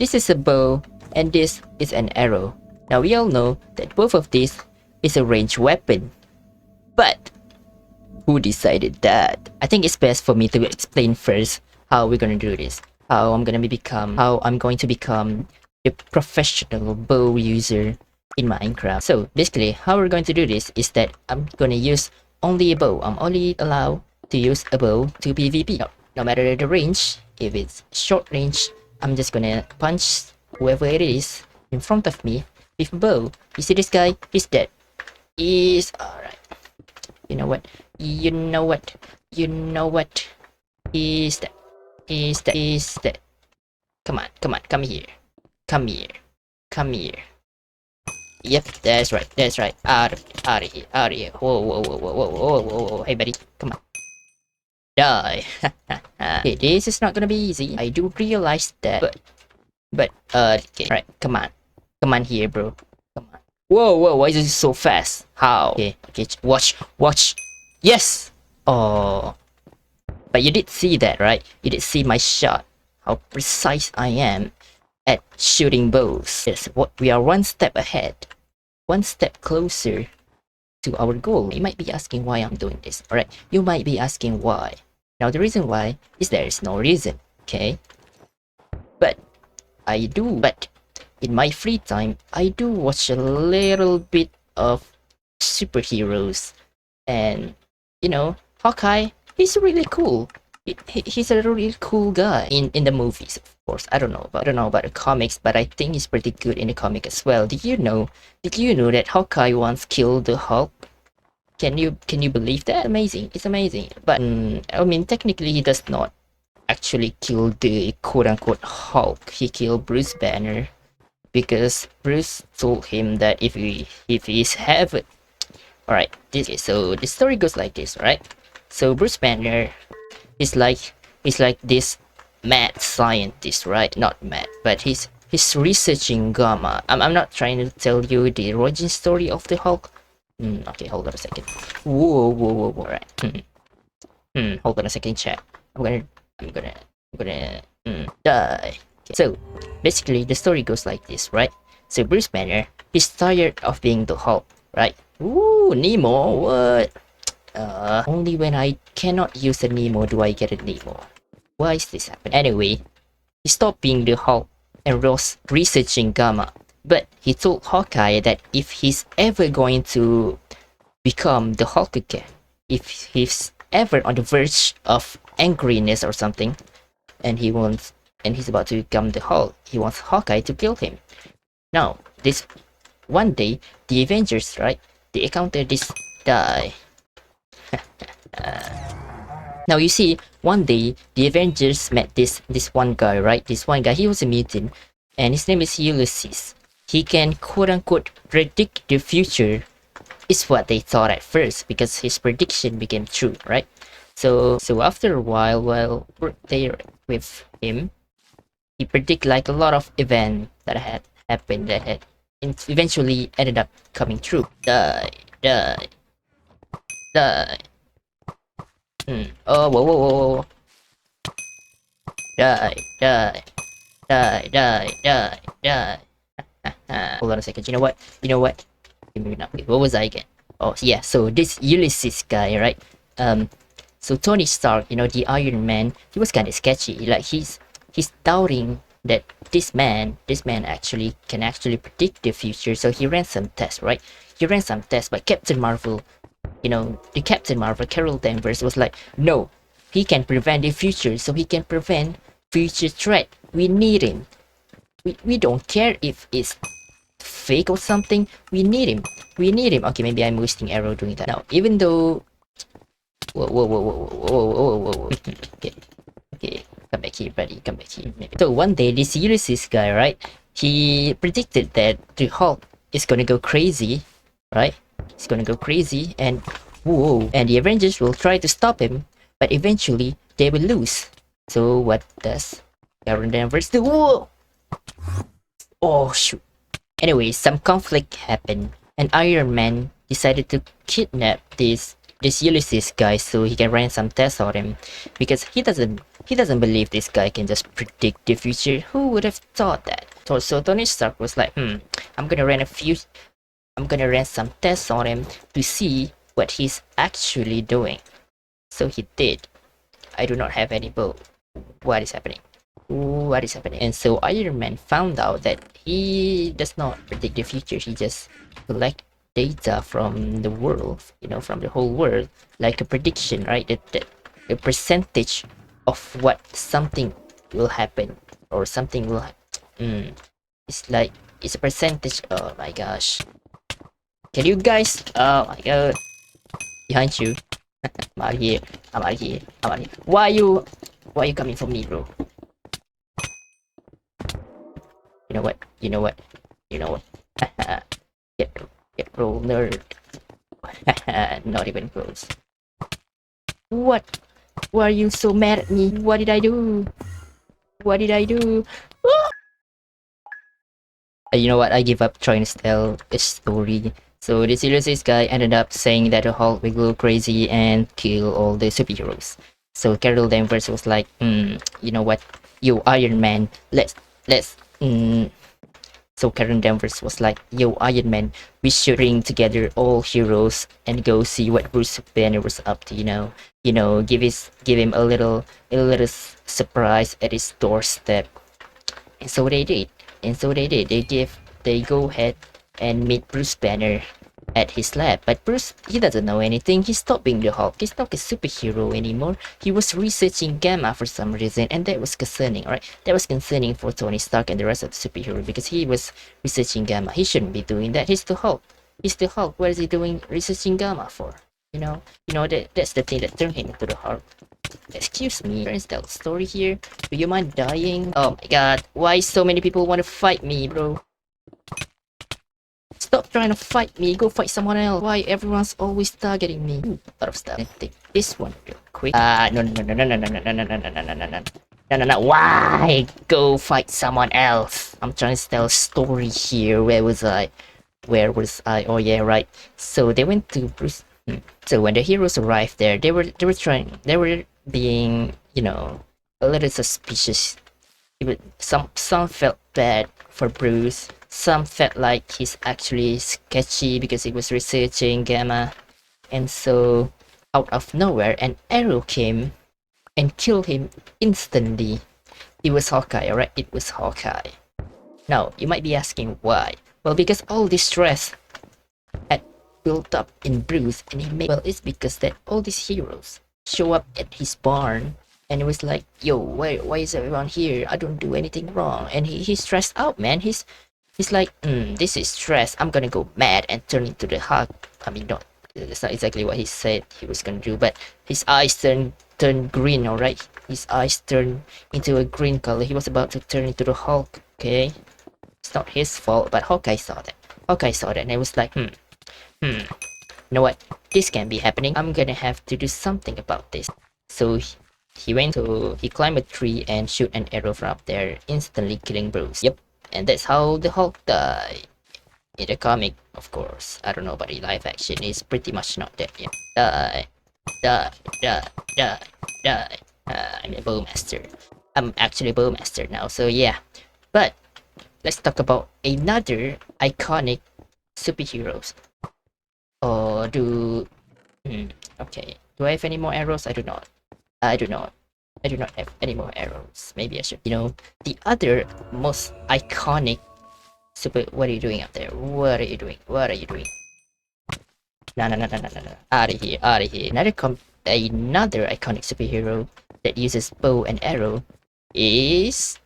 this is a bow and this is an arrow. Now we all know that both of these is a ranged weapon. But who decided that? I think it's best for me to explain first how we're gonna do this. How I'm going to become the professional bow user in Minecraft. So basically how we're going to do this is that I'm gonna use only a bow. I'm only allowed to use a bow to PvP. No matter the range, if it's short range, I'm just gonna punch whoever it is in front of me with a bow. You see this guy? He's dead. He's alright. You know what? He's dead. He's dead. Come on, come here. Come here. Yep, that's right. Out of here. Whoa. Hey buddy, come on. Die. Okay, this is not gonna be easy. I do realize that. But okay, right, come on here, bro. Come on. Whoa, why is it so fast? How? Okay, watch. Yes! Oh. But you did see that, right? You did see my shot. How precise I am at shooting bows. Yes, we are one step ahead. One step closer to our goal. You might be asking why I'm doing this. Alright, you might be asking why. Now the reason why is there is no reason, okay? But in my free time, I do watch a little bit of superheroes. And, you know, Hawkeye, he's really cool. He's a really cool guy in the movies, of course. I don't know about the comics, but I think he's pretty good in the comic as well. Did you know that Hawkeye once killed the Hulk? Can you believe that? It's amazing. But I mean, technically he does not actually kill the quote-unquote Hulk. He killed Bruce Banner because Bruce told him that if he's have it. Alright, so the story goes like this, right? So Bruce Banner is like this mad scientist, right? Not mad, but he's researching gamma. I'm not trying to tell you the origin story of the Hulk. Okay, hold on a second. Whoa. Alright. Hold on a second, chat. I'm gonna die. Okay. So basically the story goes like this, right? So Bruce Banner, he's tired of being the Hulk, right? Ooh, Nemo, what? Only when I cannot use a Nemo do I get a Nemo. Why is this happening? Anyway, he stopped being the Hulk and was researching gamma. But he told Hawkeye that if he's ever going to become the Hulk again, if he's ever on the verge of angriness or something, and he's about to become the Hulk, he wants Hawkeye to kill him. Now, this one day, the Avengers, right? They encounter this guy. Now you see, one day the Avengers met this one guy, right? This one guy, he was a mutant, and his name is Ulysses. He can quote-unquote predict the future, is what they thought at first, because his prediction became true, right? So after a while they're with him, he predict like a lot of events that had happened that had eventually ended up coming true. Die. Oh, whoa. Die. Hold on a second. You know what? Maybe not. Wait, what was I again? Oh, yeah. So this Ulysses guy, right? So Tony Stark, you know, the Iron Man, he was kind of sketchy. Like he's doubting that this man actually can predict the future. So he ran some tests, right? He ran some tests, but Captain Marvel, you know, the Captain Marvel, Carol Danvers, was like, no, he can prevent the future, so he can prevent future threat. We need him. We don't care if it's fake or something. We need him. Okay, maybe I'm wasting arrow doing that. Now, even though... Whoa. Okay. Come back here, buddy. Come back here. Maybe. So one day, this Ulysses guy, right? He predicted that the Hulk is gonna go crazy, right? He's gonna go crazy, and the Avengers will try to stop him, but eventually they will lose. So what does Carol Danvers do? Whoa! Oh shoot. Anyway, some conflict happened, and Iron Man decided to kidnap this this Ulysses guy so he can run some tests on him, because he doesn't believe this guy can just predict the future. Who would have thought that? So Tony Stark was like, I'm gonna run some tests on him to see what he's actually doing. So he did. I do not have any bow. What is happening? What is happening? And so Iron Man found out that he does not predict the future. He just collect data from the world, from the whole world, like a prediction, right? A percentage of what something will happen or something will happen. It's a percentage. Oh my gosh. Can you guys? Oh my god. Behind you. I'm out here. I'm out here. I'm out here. Why are you coming for me, bro? You know what? You know what? You know what? get roll, nerd. Not even close. What? Why are you so mad at me? What did I do? What did I do? You know what? I give up trying to tell a story. So this Ulysses guy ended up saying that the Hulk will go crazy and kill all the superheroes. So Carol Danvers was like, you know what? You Iron Man, let's So Carol Danvers was like, yo Iron Man, we should bring together all heroes and go see what Bruce Banner was up to, give him a little surprise at his doorstep. And so they did. They go ahead and meet Bruce Banner at his lab. But Bruce, he doesn't know anything. He stopped being the Hulk. He's not a superhero anymore. He was researching gamma for some reason, and that was concerning, alright? That was concerning for Tony Stark and the rest of the superhero, because he was researching gamma. He shouldn't be doing that. He's the Hulk. What is he doing researching gamma for? That's the thing that turned him into the Hulk. Excuse me, is that story here? Do you mind dying? Oh my god, why so many people want to fight me, bro? Stop trying to fight me, go fight someone else. Why everyone's always targeting me? A lot of stuff. Let's take this one real quick. No. Why? Go fight someone else. I'm trying to tell a story here. Where was I? Oh yeah, right. So they went to Bruce. So when the heroes arrived there, they were being, a little suspicious. Some felt bad for Bruce. Some felt like he's actually sketchy because he was researching gamma. And so, out of nowhere, an arrow came and killed him instantly. It was Hawkeye, alright? It was Hawkeye. Now, you might be asking why. Well, because all this stress had built up in Bruce, and it's because that all these heroes show up at his barn, and it was like, yo, why is everyone here? I don't do anything wrong. And he's stressed out, man. He's like, this is stress. I'm gonna go mad and turn into the Hulk. I mean, that's not exactly what he said he was gonna do, but his eyes turned green, alright? His eyes turned into a green color. He was about to turn into the Hulk, okay? It's not his fault, but Hawkeye saw that. And it was like, you know what? This can't be happening. I'm gonna have to do something about this. So he climbed a tree and shoot an arrow from up there, instantly killing Bruce. Yep. And that's how the Hulk died. In the comic, of course. I don't know, but in live action, he's pretty much not dead yet. Die. I'm a bowmaster. I'm actually a bowmaster now, so yeah. But let's talk about another iconic superheroes. Okay. Do I have any more arrows? I do not have any more arrows. Maybe I should. The other most iconic what are you doing up there? What are you doing? No. Out of here. Another iconic superhero that uses bow and arrow is,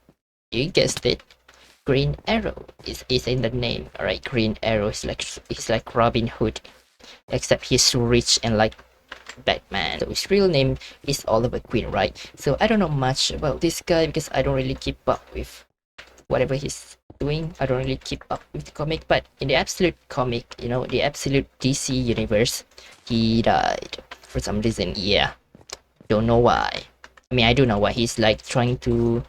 you guessed it, Green Arrow. Is in the name, alright? Green Arrow is like Robin Hood, except he's rich and like Batman. So his real name is Oliver Queen, right? So I don't know much about this guy because I don't really keep up with whatever he's doing. I don't really keep up with the comic, but in the absolute comic, the absolute DC universe, he died for some reason. Yeah, don't know why. I mean, I do know why. He's like trying to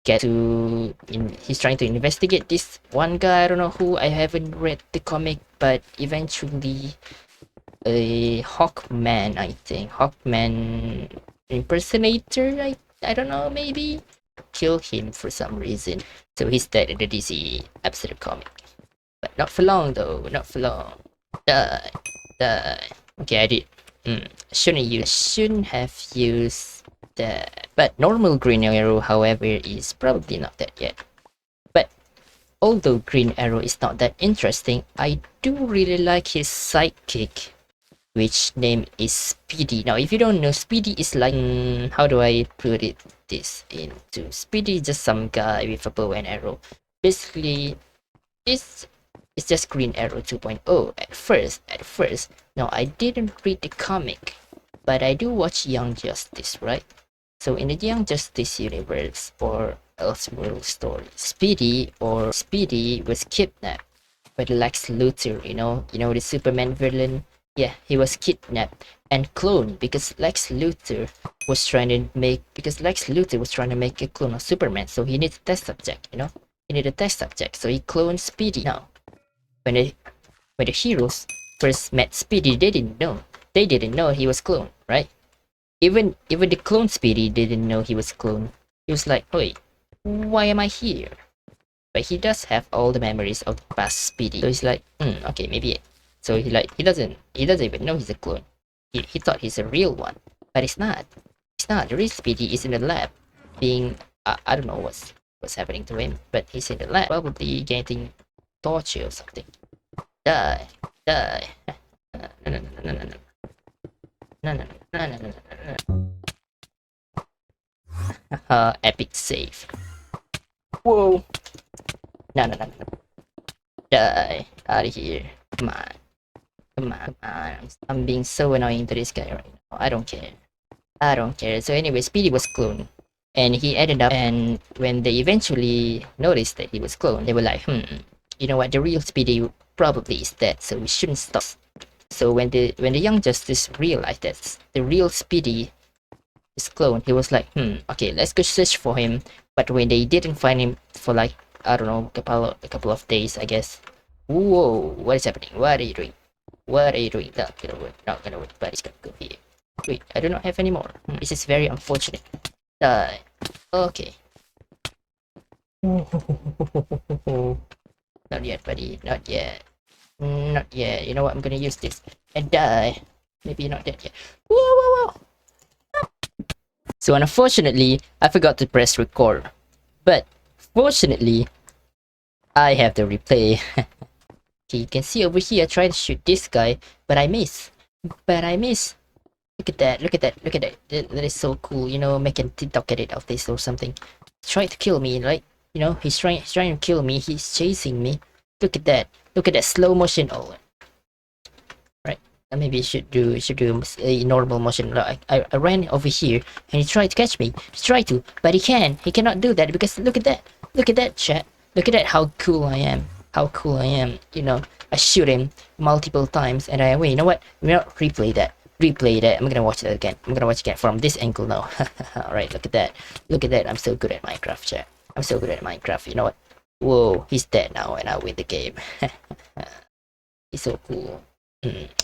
he's trying to investigate this one guy. I don't know who. I haven't read the comic, but eventually a Hawkman, I think. Hawkman impersonator, I don't know, maybe kill him for some reason. So he's dead in the DC episode comic. But not for long though, not for long. Die, die. Okay, I did. Shouldn't have used that. But normal Green Arrow, however, is probably not that yet. But although Green Arrow is not that interesting, I do really like his sidekick, which name is Speedy. Now, if you don't know, Speedy is like, how do I put this into? Speedy is just some guy with a bow and arrow. Basically, it's just Green Arrow 2.0 at first. Now, I didn't read the comic, but I do watch Young Justice, right? So in the Young Justice universe or Elseworld story, Speedy was kidnapped by the Lex Luthor, you know the Superman villain. Yeah, he was kidnapped and cloned because Lex Luthor was trying to make a clone of Superman, so he needs a test subject, He needed a test subject, so he cloned Speedy. Now, when the heroes first met Speedy, they didn't know he was cloned, right? Even the clone Speedy didn't know he was cloned. He was like, wait, why am I here? But he does have all the memories of the past Speedy. So he's like, okay, maybe. So he doesn't even know he's a clone. He thought he's a real one, but it's not. It's not. The real Speedy is in the lab, being I don't know what's happening to him, but he's in the lab, probably getting torture or something. Die, die. No, no, no, no, no, no. No, no, no, no, no, no, no. Epic save. Whoa. No, no, no, no. Die. Out of here. Come on. Come on. I'm being so annoying to this guy right now. I don't care. So anyway, Speedy was cloned. And he ended up, and when they eventually noticed that he was cloned, they were like, you know what, the real Speedy probably is dead, so we shouldn't stop. So when the Young Justice realized that the real Speedy is cloned, he was like, okay, let's go search for him. But when they didn't find him for like, I don't know, a couple of days, I guess. Whoa, what is happening? What are you doing? Not gonna work, but it's gonna go here. Wait, I do not have any more. This is very unfortunate. Die. Okay. Not yet, buddy. Not yet. Not yet. You know what? I'm gonna use this and die. Maybe not dead yet. Whoa. So unfortunately, I forgot to press record. But fortunately, I have the replay. Okay, you can see over here, I try to shoot this guy, but I miss. Look at that. That is so cool, making TikTok edit of this or something. He's trying to kill me, right? He's trying to kill me. He's chasing me. Look at that slow motion. Oh, right. Maybe I should do a normal motion. I ran over here and he tried to catch me. But he cannot do that because look at that, chat. Look at that, how cool I am. I shoot him multiple times and I wait. You know what? We're not replay that. I'm gonna watch that again. From this angle now. Alright, look at that. I'm so good at Minecraft, chat. I'm so good at Minecraft. You know what? Whoa, he's dead now and I win the game. He's so cool.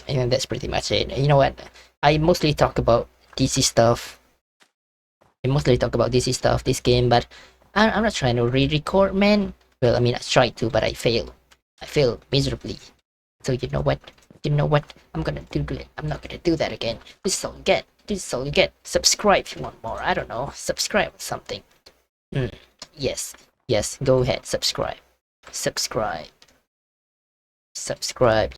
And that's pretty much it. You know what? I mostly talk about DC stuff. This game, but I'm not trying to re-record, man. Well, I mean, I tried to, but I failed. I failed miserably. So you know what? I'm gonna do it. I'm not gonna do that again. This is all you get. Subscribe if you want more. I don't know. Subscribe or something. Yes. Go ahead. Subscribe.